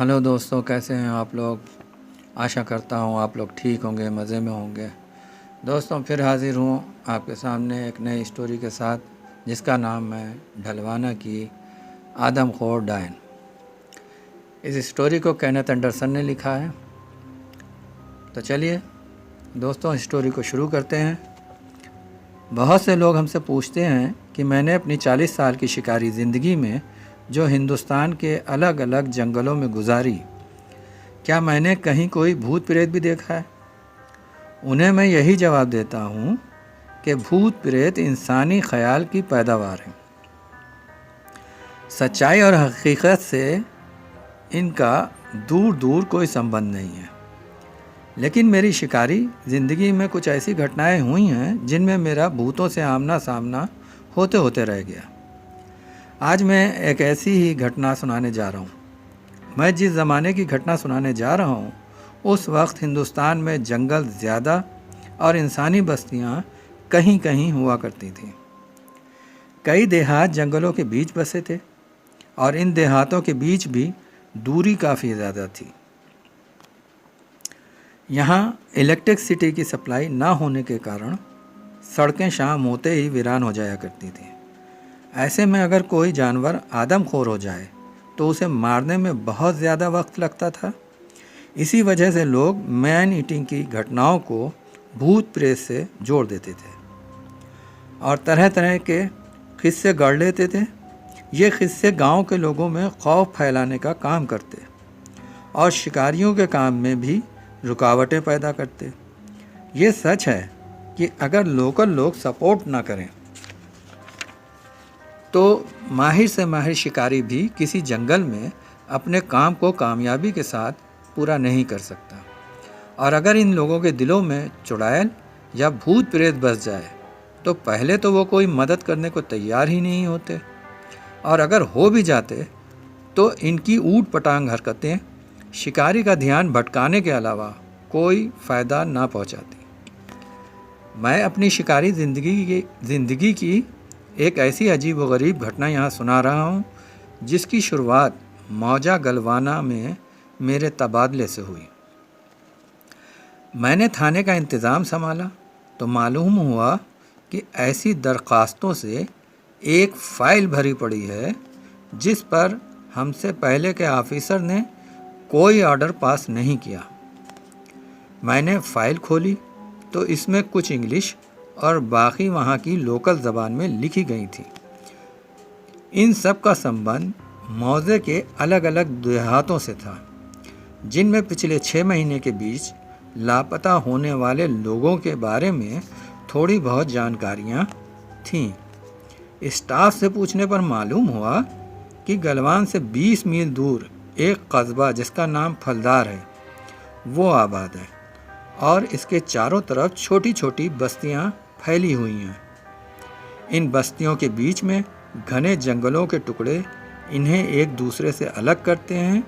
Hello दोस्तों, कैसे हैं आप लोग। आशा करता हूँ आप लोग ठीक होंगे, मज़े में होंगे। दोस्तों, फिर हाज़िर हूँ आपके सामने एक नई स्टोरी के साथ, जिसका नाम है ढलवाना की आदमखोर डायन। इस स्टोरी को केनेथ एंडरसन ने लिखा है। तो चलिए दोस्तों, स्टोरी को शुरू करते हैं। बहुत से लोग हमसे पूछते हैं कि मैंने अपनी 40 साल की शिकारी ज़िंदगी में जो हिंदुस्तान के अलग अलग जंगलों में गुजारी, क्या मैंने कहीं कोई भूत प्रेत भी देखा है। उन्हें मैं यही जवाब देता हूँ कि भूत प्रेत इंसानी ख्याल की पैदावार है। सच्चाई और हकीकत से इनका दूर दूर कोई संबंध नहीं है। लेकिन मेरी शिकारी ज़िंदगी में कुछ ऐसी घटनाएं हुई हैं जिनमें मेरा भूतों से आमना सामना होते होते रह गया। आज मैं एक ऐसी ही घटना सुनाने जा रहा हूँ। मैं जिस ज़माने की घटना सुनाने जा रहा हूँ, उस वक्त हिंदुस्तान में जंगल ज़्यादा और इंसानी बस्तियाँ कहीं कहीं हुआ करती थीं। कई देहात जंगलों के बीच बसे थे और इन देहातों के बीच भी दूरी काफ़ी ज़्यादा थी। यहाँ इलेक्ट्रिसिटी की सप्लाई ना होने के कारण सड़कें शाम होते ही वीरान हो जाया करती थीं। ऐसे में अगर कोई जानवर आदमखोर हो जाए तो उसे मारने में बहुत ज़्यादा वक्त लगता था। इसी वजह से लोग मैन ईटिंग की घटनाओं को भूत प्रेत से जोड़ देते थे और तरह तरह के किस्से गढ़ लेते थे। ये किस्से गांव के लोगों में खौफ फैलाने का काम करते और शिकारियों के काम में भी रुकावटें पैदा करते। ये सच है कि अगर लोकल लोग सपोर्ट ना करें तो माहिर से माहिर शिकारी भी किसी जंगल में अपने काम को कामयाबी के साथ पूरा नहीं कर सकता। और अगर इन लोगों के दिलों में चुड़ैल या भूत प्रेत बस जाए तो पहले तो वो कोई मदद करने को तैयार ही नहीं होते, और अगर हो भी जाते तो इनकी ऊट पटांग हरकतें शिकारी का ध्यान भटकाने के अलावा कोई फ़ायदा ना पहुंचाती। मैं अपनी शिकारी ज़िंदगी की एक ऐसी अजीब व गरीब घटना यहाँ सुना रहा हूँ, जिसकी शुरुआत मौजा गलवाना में मेरे तबादले से हुई। मैंने थाने का इंतज़ाम संभाला तो मालूम हुआ कि ऐसी दरख्वास्तों से एक फ़ाइल भरी पड़ी है जिस पर हमसे पहले के ऑफिसर ने कोई ऑर्डर पास नहीं किया। मैंने फ़ाइल खोली तो इसमें कुछ इंग्लिश और बाकी वहाँ की लोकल ज़बान में लिखी गई थी। इन सब का संबंध मौजे के अलग अलग देहातों से था, जिनमें पिछले 6 महीने के बीच लापता होने वाले लोगों के बारे में थोड़ी बहुत जानकारियाँ थीं। स्टाफ से पूछने पर मालूम हुआ कि गलवान से 20 मील दूर एक कस्बा जिसका नाम फलदार है वो आबाद है और इसके चारों तरफ छोटी छोटी बस्तियां फैली हुई हैं। इन बस्तियों के बीच में घने जंगलों के टुकड़े इन्हें एक दूसरे से अलग करते हैं।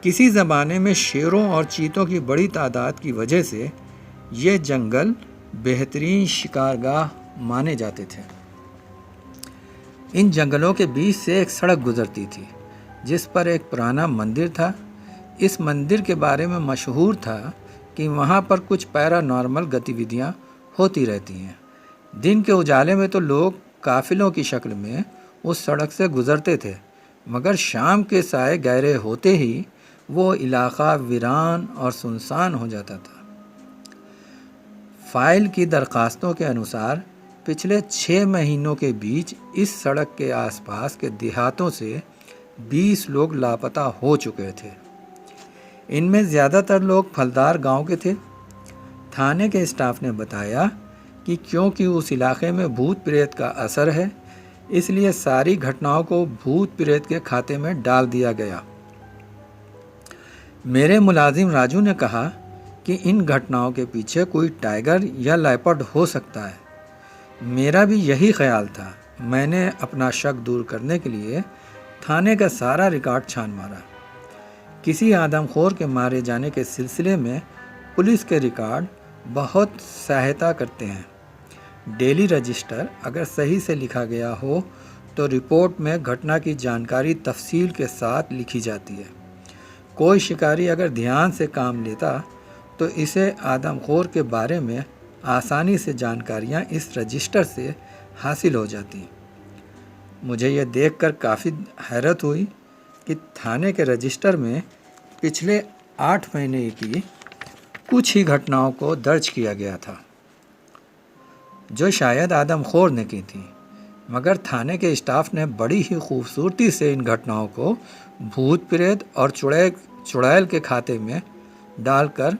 किसी ज़माने में शेरों और चीतों की बड़ी तादाद की वजह से ये जंगल बेहतरीन शिकारगाह माने जाते थे। इन जंगलों के बीच से एक सड़क गुजरती थी जिस पर एक पुराना मंदिर था। इस मंदिर के बारे में मशहूर था कि वहाँ पर कुछ पैरानॉर्मल गतिविधियाँ होती रहती हैं। दिन के उजाले में तो लोग काफिलों की शक्ल में उस सड़क से गुजरते थे, मगर शाम के साए गहरे होते ही वो इलाका वीरान और सुनसान हो जाता था। फाइल की दरखास्तों के अनुसार पिछले 6 महीनों के बीच इस सड़क के आसपास के देहातों से 20 लोग लापता हो चुके थे। इनमें ज़्यादातर लोग फलदार गांव के थे। थाने के स्टाफ ने बताया कि क्योंकि उस इलाके में भूत प्रेत का असर है, इसलिए सारी घटनाओं को भूत प्रेत के खाते में डाल दिया गया। मेरे मुलाजिम राजू ने कहा कि इन घटनाओं के पीछे कोई टाइगर या लेपर्ड हो सकता है। मेरा भी यही ख्याल था। मैंने अपना शक दूर करने के लिए थाने का सारा रिकॉर्ड छान मारा। किसी आदमखोर के मारे जाने के सिलसिले में पुलिस के रिकॉर्ड बहुत सहायता करते हैं। डेली रजिस्टर अगर सही से लिखा गया हो तो रिपोर्ट में घटना की जानकारी तफसील के साथ लिखी जाती है। कोई शिकारी अगर ध्यान से काम लेता तो इसे आदमखोर के बारे में आसानी से जानकारियां इस रजिस्टर से हासिल हो जाती। मुझे यह देखकर काफ़ी हैरत हुई कि थाने के रजिस्टर में पिछले 8 महीने की कुछ ही घटनाओं को दर्ज किया गया था, जो शायद आदमखोर ने की थी, मगर थाने के स्टाफ ने बड़ी ही खूबसूरती से इन घटनाओं को भूत प्रेत और चुड़ैल के खाते में डालकर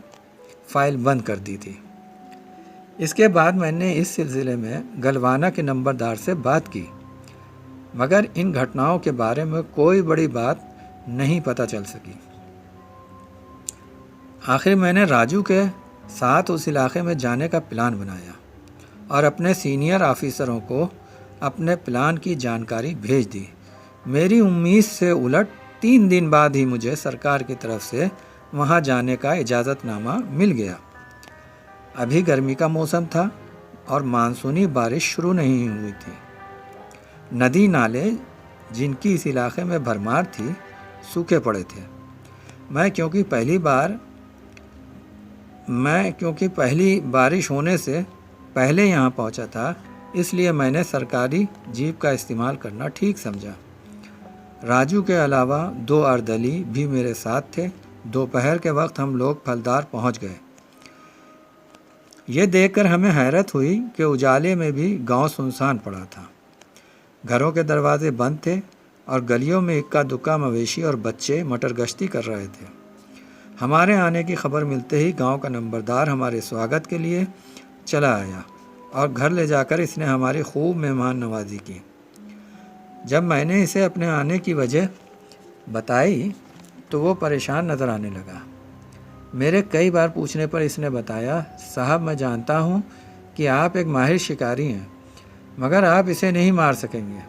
फाइल बंद कर दी थी। इसके बाद मैंने इस सिलसिले में गलवाना के नंबरदार से बात की, मगर इन घटनाओं के बारे में कोई बड़ी बात नहीं पता चल सकी। आखिर मैंने राजू के साथ उस इलाके में जाने का प्लान बनाया और अपने सीनियर ऑफिसरों को अपने प्लान की जानकारी भेज दी। मेरी उम्मीद से उलट 3 दिन बाद ही मुझे सरकार की तरफ से वहां जाने का इजाज़तनामा मिल गया। अभी गर्मी का मौसम था और मानसूनी बारिश शुरू नहीं हुई थी। नदी नाले जिनकी इस इलाके में भरमार थी सूखे पड़े थे। मैं क्योंकि पहली बारिश होने से पहले यहाँ पहुँचा था, इसलिए मैंने सरकारी जीप का इस्तेमाल करना ठीक समझा। राजू के अलावा 2 अर्दली भी मेरे साथ थे। दोपहर के वक्त हम लोग फलदार पहुँच गए। ये देखकर हमें हैरत हुई कि उजाले में भी गांव सुनसान पड़ा था। घरों के दरवाजे बंद थे और गलियों में इक्का दुक्का मवेशी और बच्चे मटर गश्ती कर रहे थे। हमारे आने की खबर मिलते ही गांव का नंबरदार हमारे स्वागत के लिए चला आया और घर ले जाकर इसने हमारी खूब मेहमान नवाजी की। जब मैंने इसे अपने आने की वजह बताई तो वो परेशान नज़र आने लगा। मेरे कई बार पूछने पर इसने बताया, साहब मैं जानता हूँ कि आप एक माहिर शिकारी हैं, मगर आप इसे नहीं मार सकेंगे।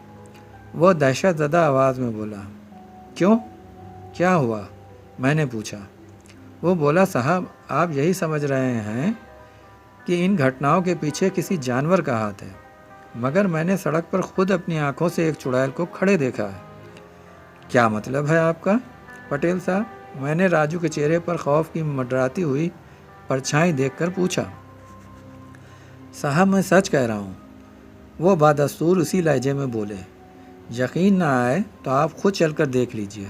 वो दहशतज़दा आवाज़ में बोला। क्यों, क्या हुआ? मैंने पूछा। वो बोला, साहब आप यही समझ रहे हैं कि इन घटनाओं के पीछे किसी जानवर का हाथ है, मगर मैंने सड़क पर खुद अपनी आंखों से एक चुड़ैल को खड़े देखा है। क्या मतलब है आपका पटेल साहब? मैंने राजू के चेहरे पर खौफ की मंडराती हुई परछाई देखकर पूछा। साहब मैं सच कह रहा हूँ, वो बादस्तूर उसी लहजे में बोले। यकीन ना आए तो आप खुद चलकर देख लीजिए।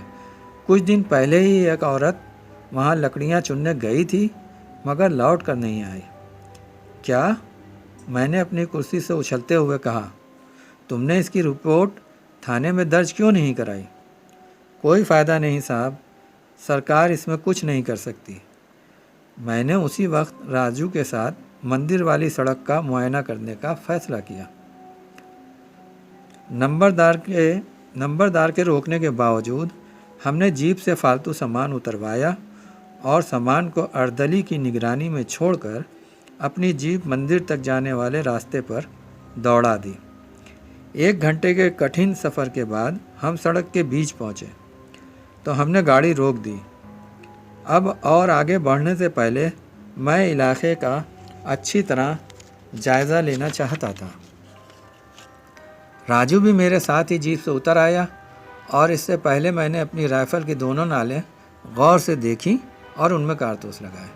कुछ दिन पहले ही एक औरत वहाँ लकड़ियाँ चुनने गई थी, मगर लौट कर नहीं आई। क्या? मैंने अपनी कुर्सी से उछलते हुए कहा। तुमने इसकी रिपोर्ट थाने में दर्ज क्यों नहीं कराई? कोई फ़ायदा नहीं साहब, सरकार इसमें कुछ नहीं कर सकती। मैंने उसी वक्त राजू के साथ मंदिर वाली सड़क का मुआयना करने का फ़ैसला किया। नंबरदार के रोकने के बावजूद हमने जीप से फालतू सामान उतरवाया और सामान को अर्दली की निगरानी में छोड़कर अपनी जीप मंदिर तक जाने वाले रास्ते पर दौड़ा दी। 1 घंटे के कठिन सफ़र के बाद हम सड़क के बीच पहुँचे तो हमने गाड़ी रोक दी। अब और आगे बढ़ने से पहले मैं इलाके का अच्छी तरह जायज़ा लेना चाहता था। राजू भी मेरे साथ ही जीप से उतर आया और इससे पहले मैंने अपनी राइफ़ल की दोनों नालें गौर से देखी और उनमें कारतूस लगाए।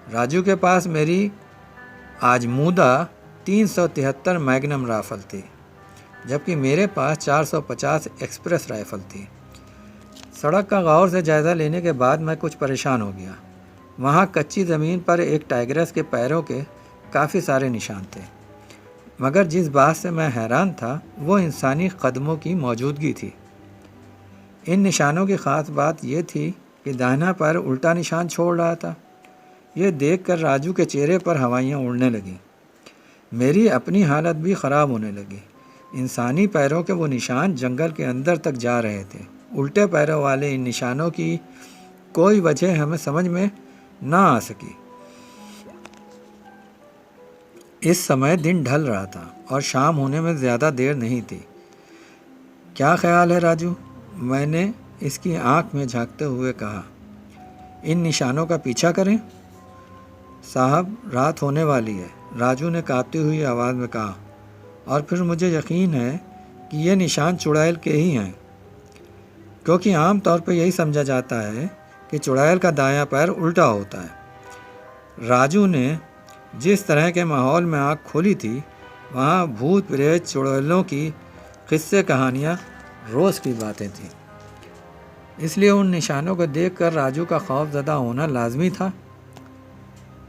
राजू के पास मेरी आजमूदा 373 मैग्नम राइफ़ल थी, जबकि मेरे पास 450 एक्सप्रेस राइफ़ल थी। सड़क का गौर से जायज़ा लेने के बाद मैं कुछ परेशान हो गया। वहाँ कच्ची ज़मीन पर एक टाइग्रेस के पैरों के काफ़ी सारे निशान थे, मगर जिस बात से मैं हैरान था वो इंसानी कदमों की मौजूदगी थी। इन निशानों की ख़ास बात यह थी कि दाहिना पैर उल्टा निशान छोड़ रहा था। ये देखकर राजू के चेहरे पर हवाइयाँ उड़ने लगीं। मेरी अपनी हालत भी ख़राब होने लगी। इंसानी पैरों के वो निशान जंगल के अंदर तक जा रहे थे। उल्टे पैरों वाले इन निशानों की कोई वजह हमें समझ में ना आ सकी। इस समय दिन ढल रहा था और शाम होने में ज़्यादा देर नहीं थी। क्या ख्याल है राजू? मैंने इसकी आंख में झांकते हुए कहा। इन निशानों का पीछा करें? साहब रात होने वाली है, राजू ने कांपती हुई आवाज़ में कहा, और फिर मुझे यकीन है कि ये निशान चुड़ैल के ही हैं, क्योंकि आम तौर पर यही समझा जाता है कि चुड़ैल का दायां पैर उल्टा होता है। राजू ने जिस तरह के माहौल में आँख खोली थी, वहाँ भूत प्रेत चुड़ैलों की किस्से कहानियाँ रोज़ की बातें थीं। इसलिए उन निशानों को देखकर राजू का खौफज़दा होना लाजमी था।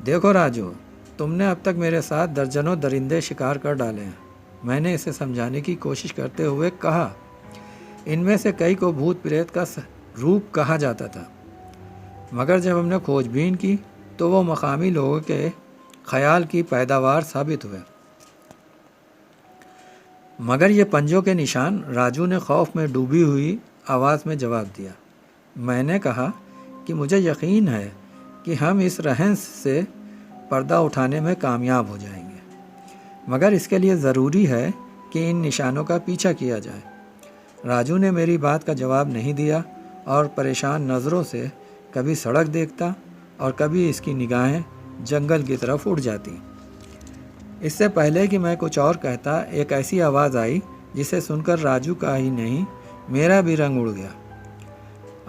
देखो राजू, तुमने अब तक मेरे साथ दर्जनों दरिंदे शिकार कर डाले हैं, मैंने इसे समझाने की कोशिश करते हुए कहा। इनमें से कई को भूत प्रेत का रूप कहा जाता था, मगर जब हमने खोजबीन की तो वो मकामी लोगों के ख्याल की पैदावार साबित हुए। मगर ये पंजों के निशान, राजू ने खौफ में डूबी हुई आवाज़ में जवाब दिया। मैंने कहा कि मुझे यकीन है कि हम इस रहस्य से पर्दा उठाने में कामयाब हो जाएंगे, मगर इसके लिए ज़रूरी है कि इन निशानों का पीछा किया जाए। राजू ने मेरी बात का जवाब नहीं दिया और परेशान नज़रों से कभी सड़क देखता और कभी इसकी निगाहें जंगल की तरफ उड़ जाती। इससे पहले कि मैं कुछ और कहता, एक ऐसी आवाज़ आई जिसे सुनकर राजू का ही नहीं, मेरा भी रंग उड़ गया।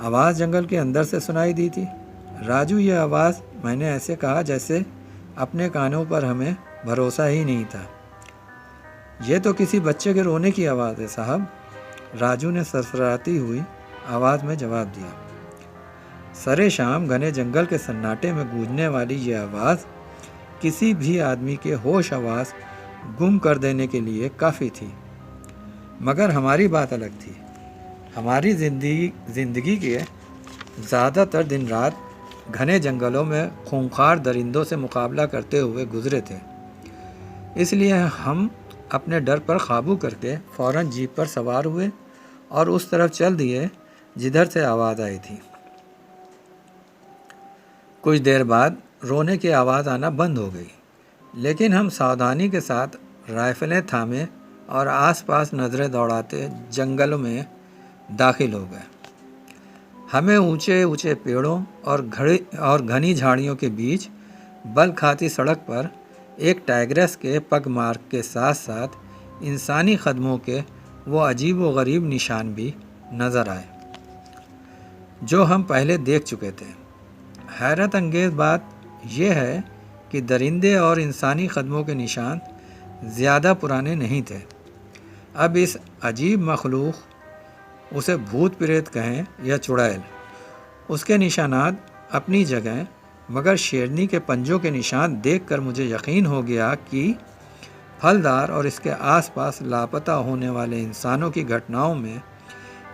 आवाज़ जंगल के अंदर से सुनाई दी थी। राजू, ये आवाज़, मैंने ऐसे कहा जैसे अपने कानों पर हमें भरोसा ही नहीं था। ये तो किसी बच्चे के रोने की आवाज़ है साहब, राजू ने सरसराती हुई आवाज़ में जवाब दिया। सरे शाम घने जंगल के सन्नाटे में गूंजने वाली ये आवाज़ किसी भी आदमी के होश आवाज़ गुम कर देने के लिए काफ़ी थी। मगर हमारी बात अलग थी। हमारी ज़िंदगी के ज़्यादातर दिन रात घने जंगलों में खूंखार दरिंदों से मुकाबला करते हुए गुजरे थे। इसलिए हम अपने डर पर काबू करके फ़ौरन जीप पर सवार हुए और उस तरफ चल दिए जिधर से आवाज़ आई थी। कुछ देर बाद रोने की आवाज़ आना बंद हो गई, लेकिन हम सावधानी के साथ राइफलें थामे और आसपास नज़रें दौड़ाते जंगलों में दाखिल हो गए। हमें ऊंचे ऊंचे पेड़ों और घनी झाड़ियों के बीच बल खाती सड़क पर एक टाइग्रेस के पग मार्क के साथ साथ इंसानी कदमों के वो अजीब व गरीब निशान भी नज़र आए जो हम पहले देख चुके थे। हैरत अंगेज़ बात यह है कि दरिंदे और इंसानी कदमों के निशान ज़्यादा पुराने नहीं थे। अब इस अजीब मखलूक, उसे भूत प्रेत कहें या चुड़ैल, उसके निशानात अपनी जगह, मगर शेरनी के पंजों के निशान देखकर मुझे यकीन हो गया कि फलदार और इसके आसपास लापता होने वाले इंसानों की घटनाओं में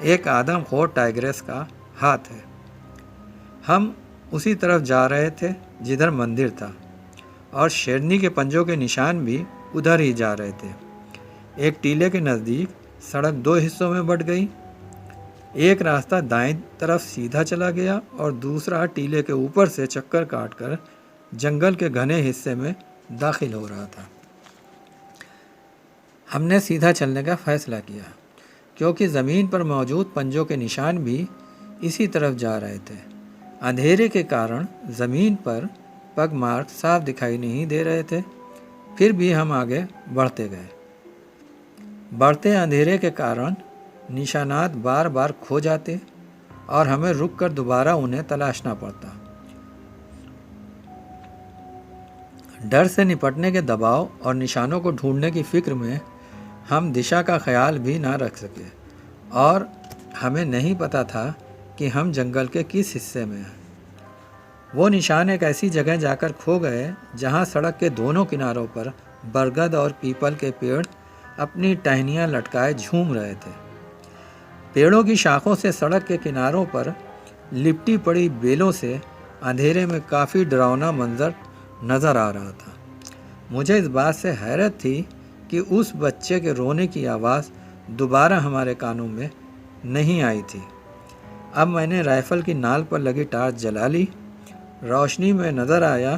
एक आदमखोर टाइग्रेस का हाथ है। हम उसी तरफ जा रहे थे जिधर मंदिर था और शेरनी के पंजों के निशान भी उधर ही जा रहे थे। एक टीले के नज़दीक सड़क दो हिस्सों में बंट गई। एक रास्ता दाएं तरफ सीधा चला गया और दूसरा टीले के ऊपर से चक्कर काटकर जंगल के घने हिस्से में दाखिल हो रहा था। हमने सीधा चलने का फैसला किया क्योंकि ज़मीन पर मौजूद पंजों के निशान भी इसी तरफ जा रहे थे। अंधेरे के कारण ज़मीन पर पग मार्क साफ दिखाई नहीं दे रहे थे, फिर भी हम आगे बढ़ते गए। बढ़ते अंधेरे के कारण निशानात बार बार खो जाते और हमें रुककर दोबारा उन्हें तलाशना पड़ता। डर से निपटने के दबाव और निशानों को ढूंढने की फिक्र में हम दिशा का ख्याल भी ना रख सके और हमें नहीं पता था कि हम जंगल के किस हिस्से में हैं। वो निशान एक ऐसी जगह जाकर खो गए जहाँ सड़क के दोनों किनारों पर बरगद और पीपल के पेड़ अपनी टहनियाँ लटकाए झूम रहे थे। पेड़ों की शाखों से सड़क के किनारों पर लिपटी पड़ी बेलों से अंधेरे में काफ़ी डरावना मंजर नज़र आ रहा था। मुझे इस बात से हैरत थी कि उस बच्चे के रोने की आवाज़ दोबारा हमारे कानों में नहीं आई थी। अब मैंने राइफ़ल की नाल पर लगी टार्च जला ली। रोशनी में नज़र आया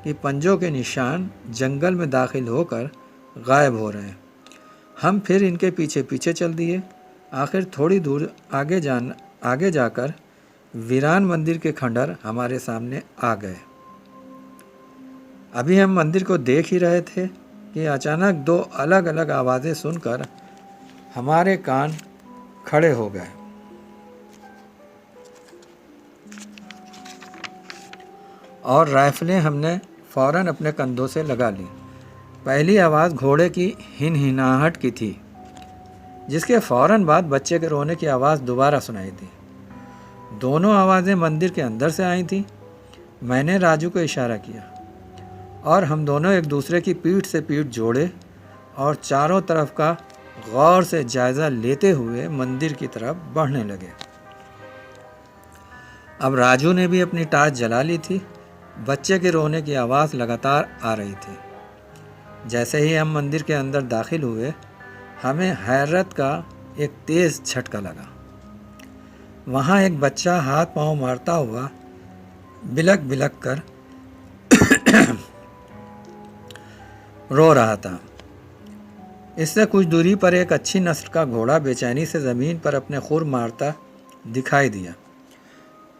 कि पंजों के निशान जंगल में दाखिल होकर गायब हो रहे हैं। हम फिर इनके पीछे पीछे चल दिए। आखिर थोड़ी दूर आगे जाकर वीरान मंदिर के खंडहर हमारे सामने आ गए। अभी हम मंदिर को देख ही रहे थे कि अचानक दो अलग अलग आवाज़ें सुनकर हमारे कान खड़े हो गए। और राइफलें हमने फ़ौरन अपने कंधों से लगा ली। पहली आवाज़ घोड़े की हिनहिनाहट की थी, जिसके फ़ौरन बाद बच्चे के रोने की आवाज़ दोबारा सुनाई दी। दोनों आवाज़ें मंदिर के अंदर से आई थीं। मैंने राजू को इशारा किया और हम दोनों एक दूसरे की पीठ से पीठ जोड़े और चारों तरफ का गौर से जायज़ा लेते हुए मंदिर की तरफ बढ़ने लगे। अब राजू ने भी अपनी टार्च जला ली थी। बच्चे के रोने की आवाज़ लगातार आ रही थी। जैसे ही हम मंदिर के अंदर दाखिल हुए, हमें हैरत का एक तेज़ झटका लगा। वहाँ एक बच्चा हाथ पांव मारता हुआ बिलक बिलक कर रो रहा था। इससे कुछ दूरी पर एक अच्छी नस्ल का घोड़ा बेचैनी से ज़मीन पर अपने खुर मारता दिखाई दिया।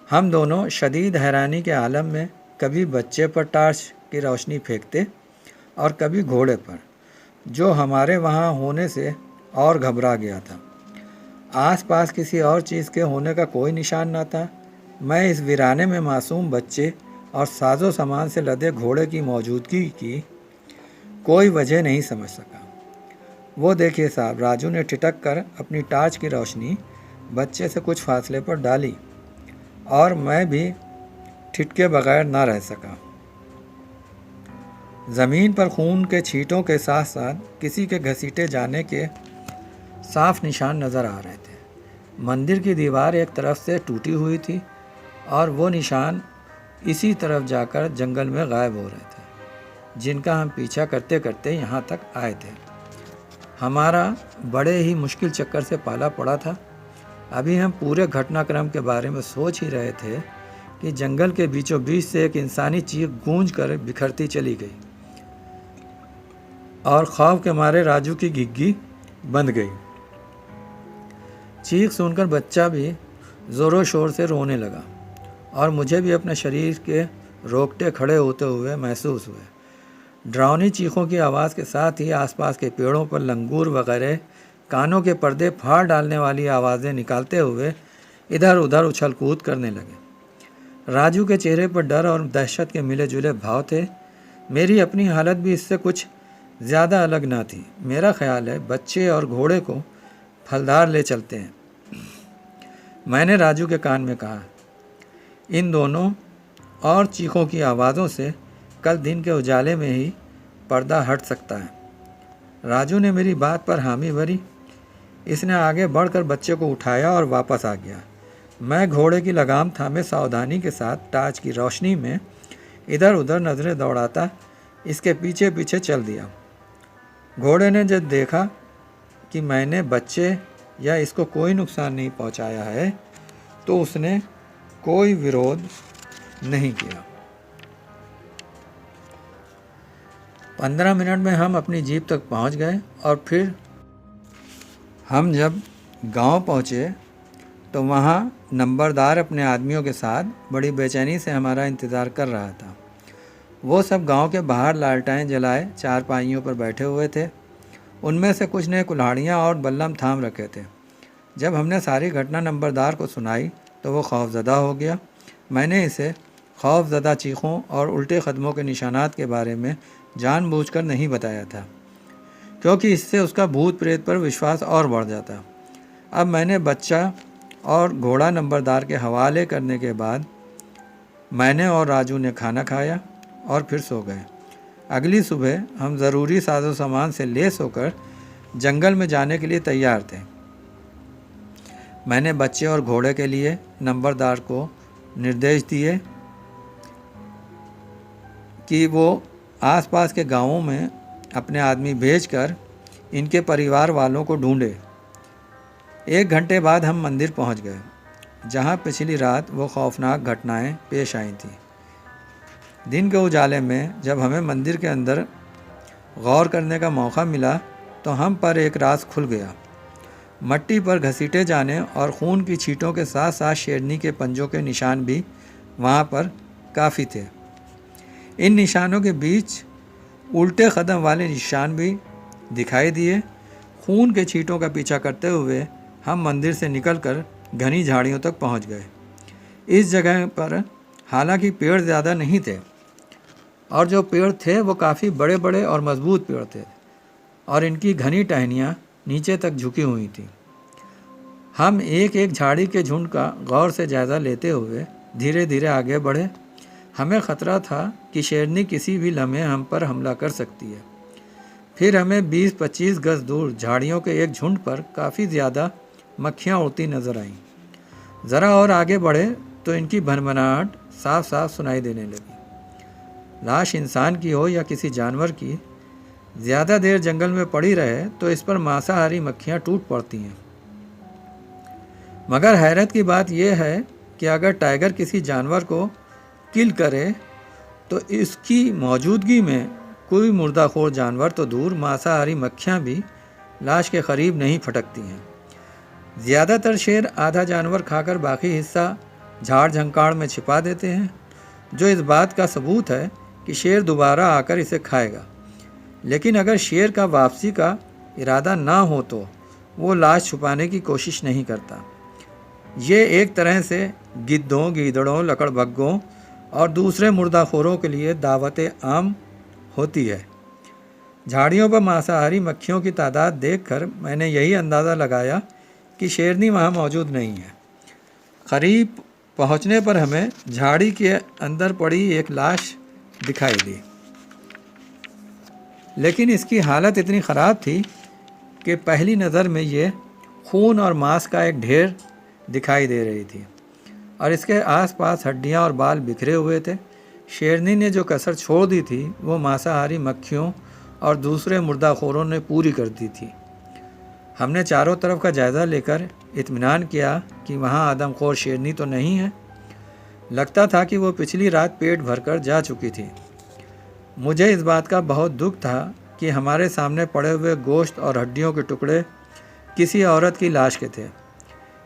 हम दोनों शदीद हैरानी के आलम में कभी बच्चे पर टार्च की रोशनी फेंकते और कभी घोड़े पर, जो हमारे वहाँ होने से और घबरा गया था। आसपास किसी और चीज़ के होने का कोई निशान न था। मैं इस वीराने में मासूम बच्चे और साजो सामान से लदे घोड़े की मौजूदगी की कोई वजह नहीं समझ सका। वो देखिए साहब, राजू ने ठिठक कर अपनी टार्च की रोशनी बच्चे से कुछ फासले पर डाली और मैं भी ठिठके बगैर ना रह सका। ज़मीन पर खून के छींटों के साथ साथ किसी के घसीटे जाने के साफ निशान नज़र आ रहे थे। मंदिर की दीवार एक तरफ से टूटी हुई थी और वो निशान इसी तरफ जाकर जंगल में गायब हो रहे थे, जिनका हम पीछा करते करते यहाँ तक आए थे। हमारा बड़े ही मुश्किल चक्कर से पाला पड़ा था। अभी हम पूरे घटनाक्रम के बारे में सोच ही रहे थे कि जंगल के बीचों बीच से एक इंसानी चीख गूंज कर बिखरती चली गई और खौफ के मारे राजू की घिग्गी बंद गई। चीख सुनकर बच्चा भी ज़ोरों शोर से रोने लगा और मुझे भी अपने शरीर के रोकटे खड़े होते हुए महसूस हुए। डरावनी चीखों की आवाज़ के साथ ही आसपास के पेड़ों पर लंगूर वगैरह कानों के पर्दे फाड़ डालने वाली आवाज़ें निकालते हुए इधर उधर उछल कूद करने लगे। राजू के चेहरे पर डर और दहशत के मिले जुले भाव थे। मेरी अपनी हालत भी इससे कुछ ज़्यादा अलग ना थी। मेरा ख्याल है बच्चे और घोड़े को फलदार ले चलते हैं, मैंने राजू के कान में कहा। इन दोनों और चीखों की आवाज़ों से कल दिन के उजाले में ही पर्दा हट सकता है। राजू ने मेरी बात पर हामी भरी। इसने आगे बढ़कर बच्चे को उठाया और वापस आ गया। मैं घोड़े की लगाम थामे सावधानी के साथ टार्च की रोशनी में इधर उधर नज़रें दौड़ाता इसके पीछे पीछे चल दिया। घोड़े ने जब देखा कि मैंने बच्चे या इसको कोई नुकसान नहीं पहुंचाया है, तो उसने कोई विरोध नहीं किया। 15 मिनट में हम अपनी जीप तक पहुंच गए और फिर हम जब गांव पहुंचे तो वहां नंबरदार अपने आदमियों के साथ बड़ी बेचैनी से हमारा इंतज़ार कर रहा था। वो सब गांव के बाहर लालटेन जलाए चारपाइयों पर बैठे हुए थे। उनमें से कुछ ने कुल्हाड़ियाँ और बल्लम थाम रखे थे। जब हमने सारी घटना नंबरदार को सुनाई तो वो खौफज़दा हो गया। मैंने इसे खौफज़दा चीखों और उल्टे कदमों के निशानात के बारे में जानबूझकर नहीं बताया था, क्योंकि इससे उसका भूत प्रेत पर विश्वास और बढ़ जाता। अब मैंने बच्चा और घोड़ा नंबरदार के हवाले करने के बाद मैंने और राजू ने खाना खाया और फिर सो गए। अगली सुबह हम ज़रूरी साजो सामान से लैस होकर जंगल में जाने के लिए तैयार थे। मैंने बच्चे और घोड़े के लिए नंबरदार को निर्देश दिए कि वो आसपास के गांवों में अपने आदमी भेजकर इनके परिवार वालों को ढूंढे। 1 घंटे बाद हम मंदिर पहुंच गए, जहां पिछली रात वो खौफनाक घटनाएं पेश आई थीं। दिन के उजाले में जब हमें मंदिर के अंदर गौर करने का मौका मिला तो हम पर एक राज खुल गया। मट्टी पर घसीटे जाने और खून की छींटों के साथ साथ शेरनी के पंजों के निशान भी वहाँ पर काफ़ी थे। इन निशानों के बीच उल्टे कदम वाले निशान भी दिखाई दिए। खून के छींटों का पीछा करते हुए हम मंदिर से निकलकर घनी झाड़ियों तक पहुँच गए। इस जगह पर हालांकि पेड़ ज़्यादा नहीं थे, और जो पेड़ थे वो काफ़ी बड़े बड़े और मजबूत पेड़ थे, और इनकी घनी टहनियाँ नीचे तक झुकी हुई थीं। हम एक एक झाड़ी के झुंड का गौर से जायज़ा लेते हुए धीरे धीरे आगे बढ़े। हमें ख़तरा था कि शेरनी किसी भी लम्हे हम पर हमला कर सकती है। फिर हमें 20-25 गज दूर झाड़ियों के एक झुंड पर काफ़ी ज़्यादा मक्खियाँ उड़ती नज़र आईं। ज़रा और आगे बढ़े तो इनकी भनभनाहट साफ साफ सुनाई देने लगी। लाश इंसान की हो या किसी जानवर की, ज़्यादा देर जंगल में पड़ी रहे तो इस पर मांसाहारी मक्खियाँ टूट पड़ती हैं। मगर हैरत की बात यह है कि अगर टाइगर किसी जानवर को किल करे तो इसकी मौजूदगी में कोई मुर्दाखोर जानवर तो दूर, मांसाहारी मक्खियाँ भी लाश के करीब नहीं फटकती हैं। ज़्यादातर शेर आधा जानवर खाकर बाकी हिस्सा झाड़ झंकाड़ में छिपा देते हैं, जो इस बात का सबूत है कि शेर दोबारा आकर इसे खाएगा। लेकिन अगर शेर का वापसी का इरादा ना हो तो वो लाश छुपाने की कोशिश नहीं करता। ये एक तरह से गिद्धों, गीदड़ों, लकड़बग्घों और दूसरे मुर्दाखोरों के लिए दावत आम होती है। झाड़ियों पर मांसाहारी मक्खियों की तादाद देखकर मैंने यही अंदाज़ा लगाया कि शेरनी वहाँ मौजूद नहीं है। करीब पहुँचने पर हमें झाड़ी के अंदर पड़ी एक लाश दिखाई दी, लेकिन इसकी हालत इतनी ख़राब थी कि पहली नज़र में ये खून और मांस का एक ढेर दिखाई दे रही थी, और इसके आसपास हड्डियाँ और बाल बिखरे हुए थे। शेरनी ने जो कसर छोड़ दी थी वो मांसाहारी मक्खियों और दूसरे मुर्दाखोरों ने पूरी कर दी थी। हमने चारों तरफ का जायज़ा लेकर इत्मीनान किया कि वहाँ आदमखोर शेरनी तो नहीं है। लगता था कि वो पिछली रात पेट भरकर जा चुकी थी। मुझे इस बात का बहुत दुख था कि हमारे सामने पड़े हुए गोश्त और हड्डियों के टुकड़े किसी औरत की लाश के थे।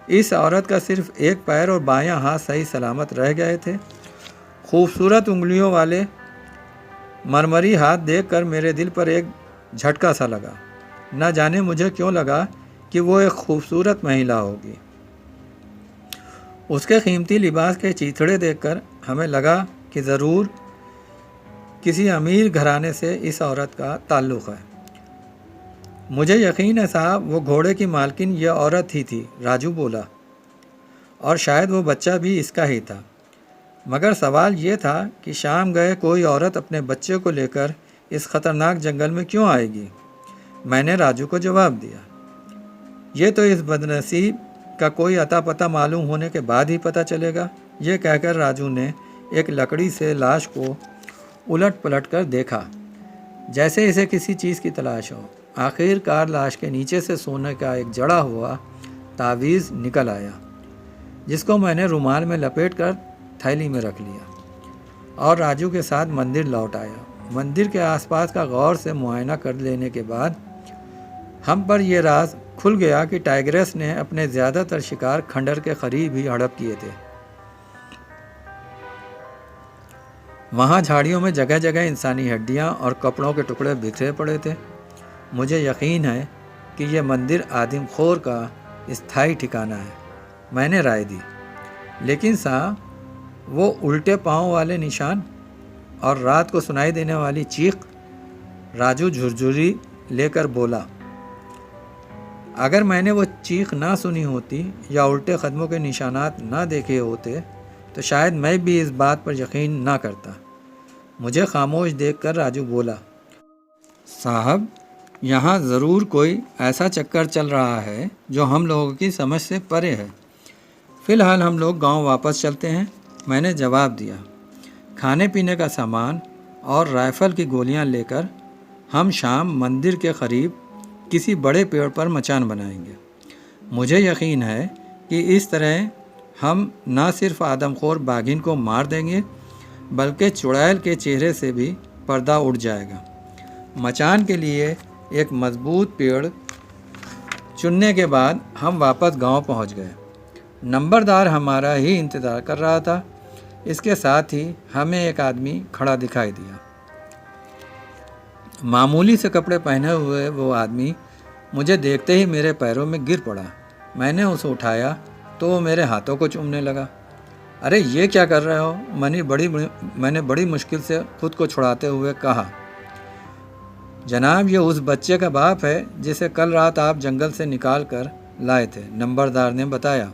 इस औरत का सिर्फ एक पैर और बायां हाथ सही सलामत रह गए थे। खूबसूरत उंगलियों वाले मरमरी हाथ देखकर मेरे दिल पर एक झटका सा लगा। न जाने मुझे क्यों लगा कि वो एक खूबसूरत महिला होगी। उसके कीमती लिबास के चीथड़े देखकर हमें लगा कि ज़रूर किसी अमीर घराने से इस औरत का ताल्लुक़ है। मुझे यकीन है साहब, वो घोड़े की मालकिन यह औरत ही थी, राजू बोला, और शायद वो बच्चा भी इसका ही था। मगर सवाल ये था कि शाम गए कोई औरत अपने बच्चे को लेकर इस ख़तरनाक जंगल में क्यों आएगी। मैंने राजू को जवाब दिया, ये तो इस बदनसीब का कोई अता पता मालूम होने के बाद ही पता चलेगा। ये कहकर राजू ने एक लकड़ी से लाश को उलट पलट कर देखा, जैसे इसे किसी चीज़ की तलाश हो। आखिरकार लाश के नीचे से सोने का एक जड़ा हुआ तावीज़ निकल आया, जिसको मैंने रुमाल में लपेट कर थैली में रख लिया और राजू के साथ मंदिर लौट आया। मंदिर के आसपास का गौर से मुआयना कर लेने के बाद हम पर यह राज खुल गया कि टाइग्रेस ने अपने ज़्यादातर शिकार खंडर के करीब ही हड़प किए थे। वहाँ झाड़ियों में जगह जगह इंसानी हड्डियाँ और कपड़ों के टुकड़े बिखरे पड़े थे। मुझे यकीन है कि यह मंदिर आदिमखोर का स्थायी ठिकाना है, मैंने राय दी। लेकिन साहब, वो उल्टे पाँव वाले निशान और रात को सुनाई देने वाली चीख, राजू झुरझुरी लेकर बोला। अगर मैंने वो चीख ना सुनी होती या उल्टे कदमों के निशानात ना देखे होते तो शायद मैं भी इस बात पर यकीन ना करता। मुझे खामोश देखकर राजू बोला, साहब, यहाँ ज़रूर कोई ऐसा चक्कर चल रहा है जो हम लोगों की समझ से परे है। फ़िलहाल हम लोग गांव वापस चलते हैं, मैंने जवाब दिया। खाने पीने का सामान और राइफ़ल की गोलियां लेकर हम शाम मंदिर के करीब किसी बड़े पेड़ पर मचान बनाएंगे। मुझे यकीन है कि इस तरह हम न सिर्फ आदमखोर बाघिन को मार देंगे बल्कि चुड़ैल के चेहरे से भी पर्दा उड़ जाएगा। मचान के लिए एक मजबूत पेड़ चुनने के बाद हम वापस गांव पहुंच गए। नंबरदार हमारा ही इंतज़ार कर रहा था। इसके साथ ही हमें एक आदमी खड़ा दिखाई दिया। मामूली से कपड़े पहने हुए वो आदमी मुझे देखते ही मेरे पैरों में गिर पड़ा। मैंने उसे उठाया तो वो मेरे हाथों को चूमने लगा। अरे ये क्या कर रहे हो? मैंने बड़ी मुश्किल से खुद को छुड़ाते हुए कहा। जनाब, ये उस बच्चे का बाप है जिसे कल रात आप जंगल से निकाल कर लाए थे, नंबरदार ने बताया।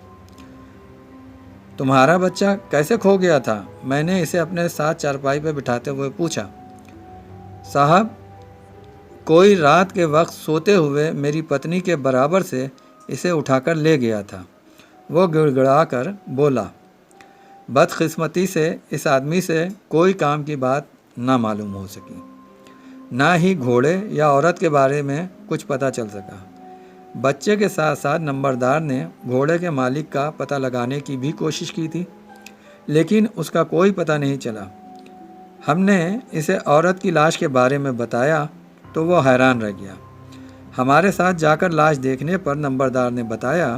तुम्हारा बच्चा कैसे खो गया था? मैंने इसे अपने साथ चारपाई पर बिठाते हुए पूछा। साहब, कोई रात के वक्त सोते हुए मेरी पत्नी के बराबर से इसे उठाकर ले गया था, वो गिड़गिड़ा कर बोला। बदकिस्मती से इस आदमी से कोई काम की बात ना मालूम हो सकी, ना ही घोड़े या औरत के बारे में कुछ पता चल सका। बच्चे के साथ साथ नंबरदार ने घोड़े के मालिक का पता लगाने की भी कोशिश की थी, लेकिन उसका कोई पता नहीं चला। हमने इसे औरत की लाश के बारे में बताया तो वो हैरान रह गया। हमारे साथ जाकर लाश देखने पर नंबरदार ने बताया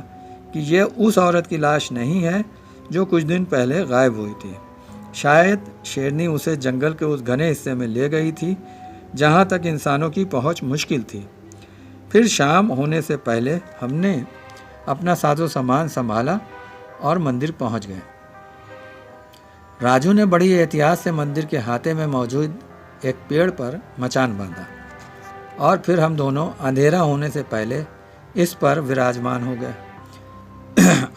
कि ये उस औरत की लाश नहीं है जो कुछ दिन पहले गायब हुई थी। शायद शेरनी उसे जंगल के उस घने हिस्से में ले गई थी जहाँ तक इंसानों की पहुँच मुश्किल थी। फिर शाम होने से पहले हमने अपना साजो सामान संभाला और मंदिर पहुँच गए। राजू ने बड़ी एहतियात से मंदिर के हाथे में मौजूद एक पेड़ पर मचान बांधा और फिर हम दोनों अंधेरा होने से पहले इस पर विराजमान हो गए।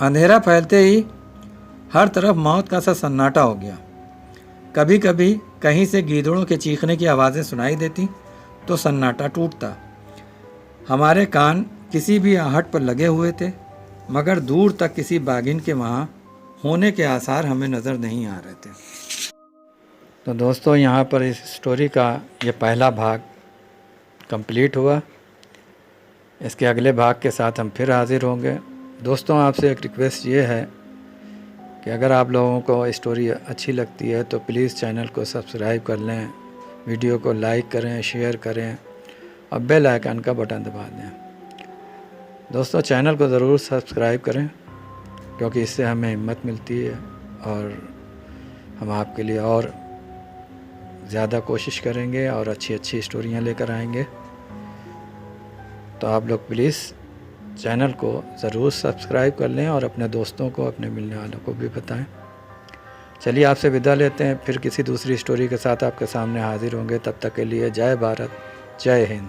अंधेरा फैलते ही हर तरफ मौत का सा सन्नाटा हो गया। कभी कभी कहीं से गीदड़ों के चीखने की आवाज़ें सुनाई देती तो सन्नाटा टूटता। हमारे कान किसी भी आहट पर लगे हुए थे, मगर दूर तक किसी बागिन के वहाँ होने के आसार हमें नज़र नहीं आ रहे थे। तो दोस्तों, यहाँ पर इस स्टोरी का ये पहला भाग कंप्लीट हुआ। इसके अगले भाग के साथ हम फिर हाजिर होंगे। दोस्तों, आपसे एक रिक्वेस्ट ये है कि अगर आप लोगों को स्टोरी अच्छी लगती है तो प्लीज़ चैनल को सब्सक्राइब कर लें, वीडियो को लाइक करें, शेयर करें और बेल आइकन का बटन दबा दें। दोस्तों, चैनल को ज़रूर सब्सक्राइब करें क्योंकि इससे हमें हिम्मत मिलती है और हम आपके लिए और ज़्यादा कोशिश करेंगे और अच्छी अच्छी स्टोरियाँ लेकर आएंगे। तो आप लोग प्लीज़ चैनल को ज़रूर सब्सक्राइब कर लें और अपने दोस्तों को, अपने मिलने वालों को भी बताएं। चलिए, आपसे विदा लेते हैं, फिर किसी दूसरी स्टोरी के साथ आपके सामने हाजिर होंगे। तब तक के लिए जय भारत, जय हिंद।